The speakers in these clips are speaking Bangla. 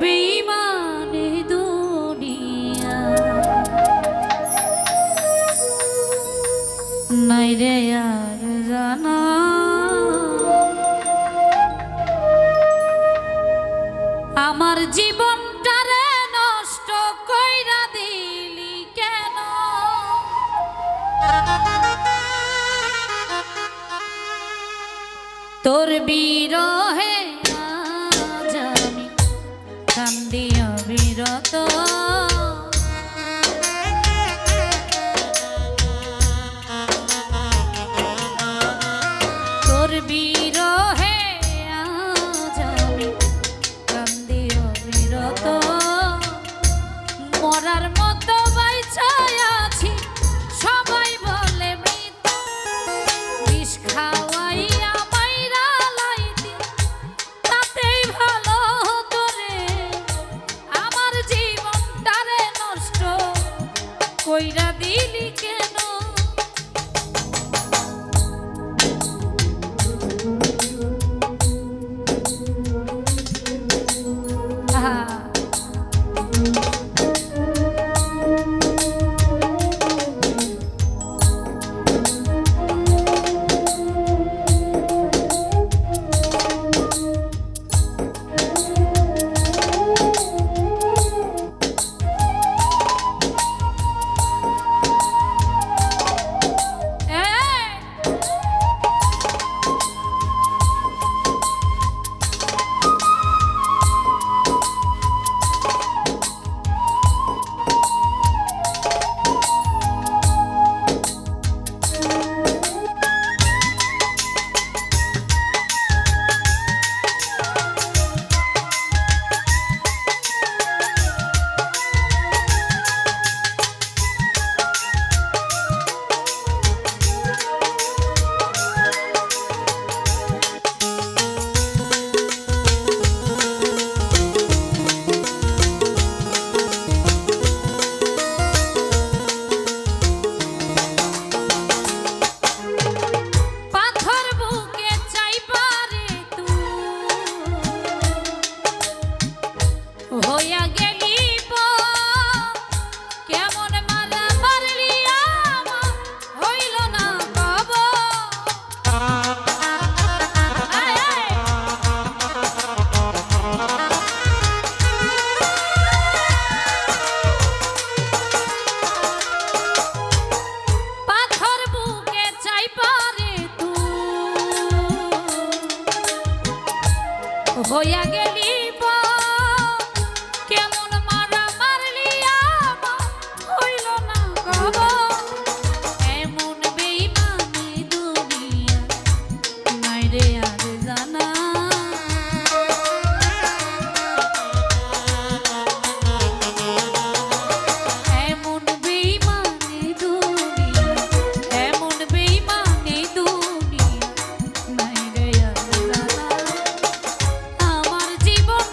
বেঈমানে দুনিয়া নাই রে আর জানা আমার জীবনটারে নষ্ট কইরা দিলি কেন তোর বিরহে আজ আমি কান্দি অবিরত তোর বিরহে আজ আমি কান্দি অবিরত মরার মতো বাইচা আছি সবাই বলে মৃত বিষ খাওয়াইয়া মাইরা লাইতি তাতেই ভালো হতো রে আমার জীবনটারে নষ্ট কইরা দিলি কেন হইয়া গেলি কেমন মারা মারলি আমার হইল না কব এমন বেঈমানি দুনিয়া নাই রে আর জানা এমন বেঈমানি দুনিয়া এমন বেঈমানি দুনিয়া নাই রে আর জানা আমার জীবন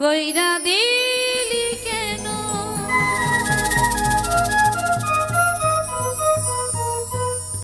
কইরা দি